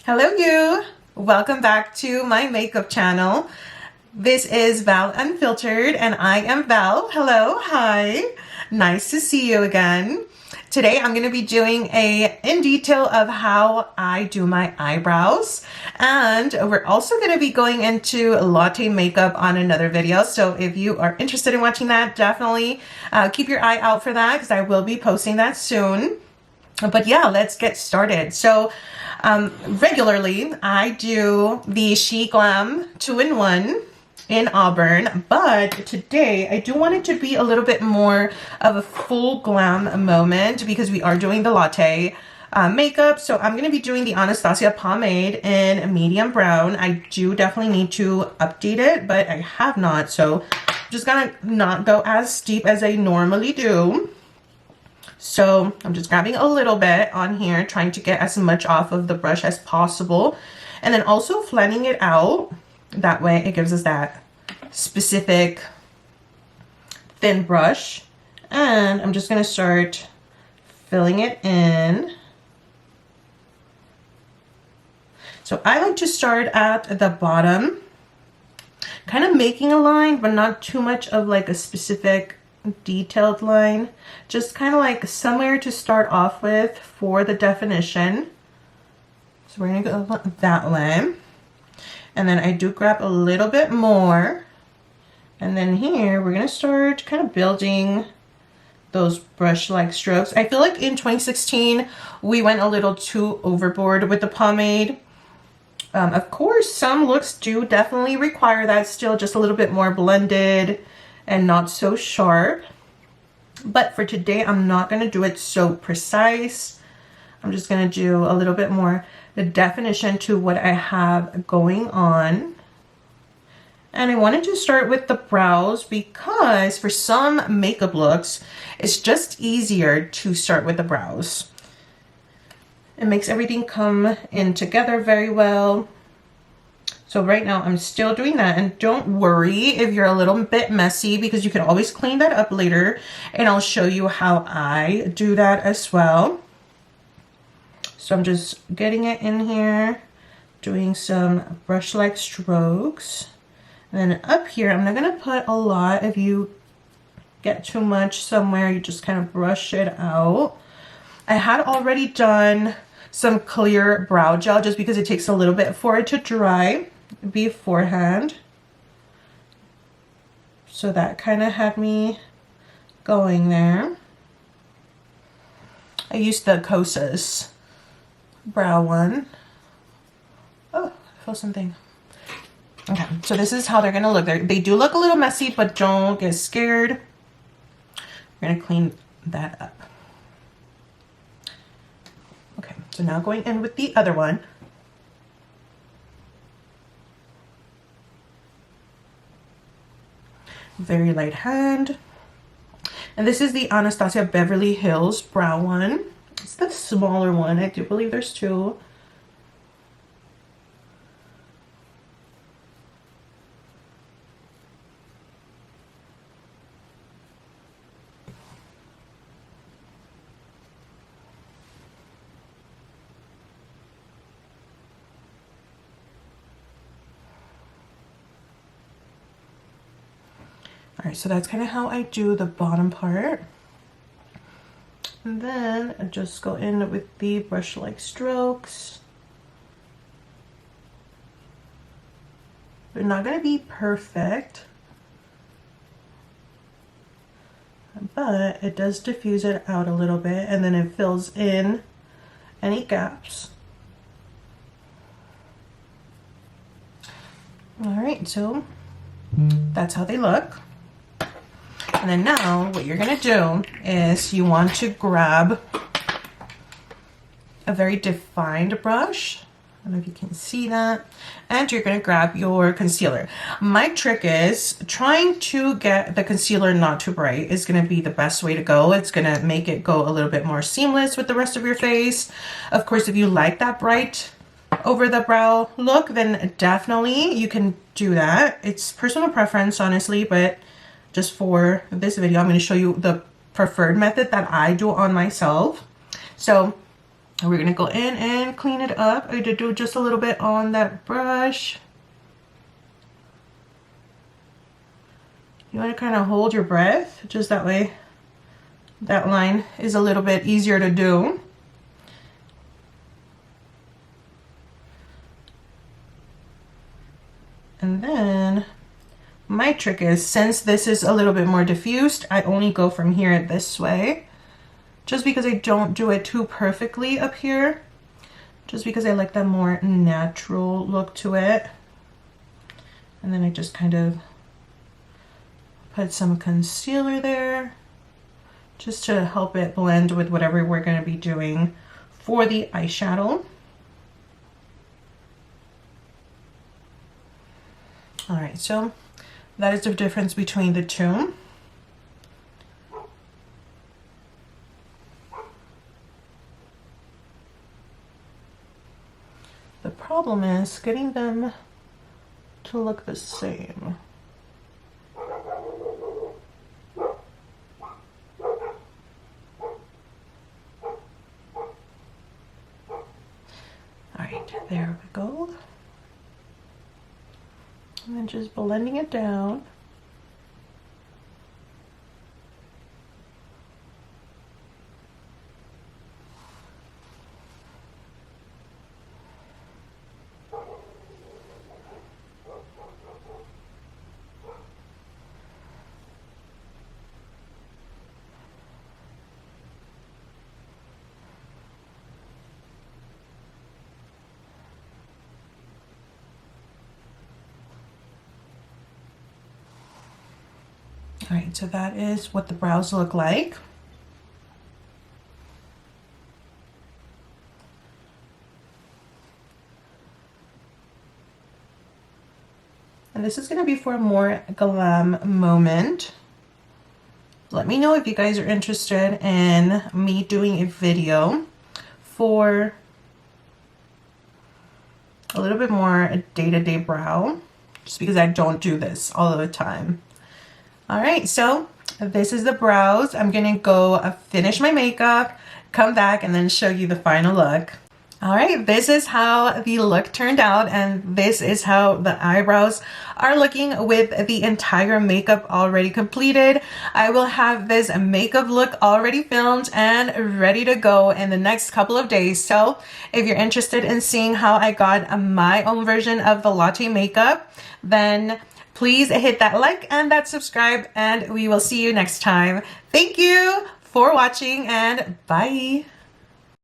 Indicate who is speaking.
Speaker 1: Hello you! Welcome back to my makeup channel. This is Val Unfiltered and I am Val. Hello, hi. Nice to see you again. Today I'm going to be doing a in detail of how I do my eyebrows, and we're also going to be going into latte makeup on another video. So if you are interested in watching that, definitely keep your eye out for that because I will be posting that soon. But yeah, let's get started. So regularly I do the Glam 2-in-1 in Auburn, but today I do want it to be a little bit more of a full glam moment because we are doing the latte makeup. So I'm going to be doing the Anastasia pomade in medium brown. I do definitely need to update it, but I have not. So I'm just gonna not go as deep as I normally do. So I'm just grabbing a little bit on here, trying to get as much off of the brush as possible. And then also flattening it out. That way it gives us that specific thin brush. And I'm just gonna start filling it in. So I like to start at the bottom, kind of making a line, but not too much of like a specific detailed line, just kind of like somewhere to start off with for the definition. So we're gonna go that way, and then I do grab a little bit more, and then here we're gonna start kind of building those brush-like strokes. I feel like in 2016 we went a little too overboard with the pomade. Of course, some looks do definitely require that still, just a little bit more blended and not so sharp. But for today, I'm not going to do it so precise. I'm just going to do a little bit more the definition to what I have going on. And I wanted to start with the brows because for some makeup looks, it's just easier to start with the brows. It makes everything come in together very well. So right now I'm still doing that, and don't worry if you're a little bit messy because you can always clean that up later, and I'll show you how I do that as well. So I'm just getting it in here, doing some brush-like strokes. And then up here, I'm not gonna put a lot. If you get too much somewhere, you just kind of brush it out. I had already done some clear brow gel just because it takes a little bit for it to dry beforehand. So that kind of had me going there. I used the Kosas brow one. Oh, I feel something. Okay, so this is how they're gonna look. They do look a little messy, but don't get scared. We're gonna clean that up. Okay, so now going in with the other one. Very light hand. And this is the Anastasia Beverly Hills brow one. It's the smaller one. I do believe there's two. All right, so that's kind of how I do the bottom part. And then I just go in with the brush-like strokes. They're not going to be perfect, but it does diffuse it out a little bit, and then it fills in any gaps. All right, so that's how they look. And then now what you're gonna do is you want to grab a very defined brush. I don't know if you can see that. And you're gonna grab your concealer. My trick is trying to get the concealer not too bright is gonna be the best way to go. It's gonna make it go a little bit more seamless with the rest of your face. Of course, if you like that bright over the brow look, then definitely you can do that. It's personal preference, honestly, but just for this video, I'm going to show you the preferred method that I do on myself. So And we're gonna go in and clean it up. I did do just a little bit on that brush. You want to kind of hold your breath, just that way that line is a little bit easier to do. And then my trick is, since this is a little bit more diffused, I only go from here this way, just because I don't do it too perfectly up here, just because I like that more natural look to it. And then I just kind of put some concealer there, just to help it blend with whatever we're going to be doing for the eyeshadow. All right, so that is the difference between the two. The problem is getting them to look the same. All right, there we go. And then just blending it down. All right, so that is what the brows look like. And this is going to be for a more glam moment. Let me know if you guys are interested in me doing a video for a little bit more day-to-day brow, just because I don't do this all the time. All right, so this is the brows. I'm gonna go finish my makeup, come back, and then show you the final look. All right, this is how the look turned out, and this is how the eyebrows are looking with the entire makeup already completed. I will have this makeup look already filmed and ready to go in the next couple of days. So if you're interested in seeing how I got my own version of the latte makeup, then please hit that like and that subscribe, and we will see you next time. Thank you for watching, and bye.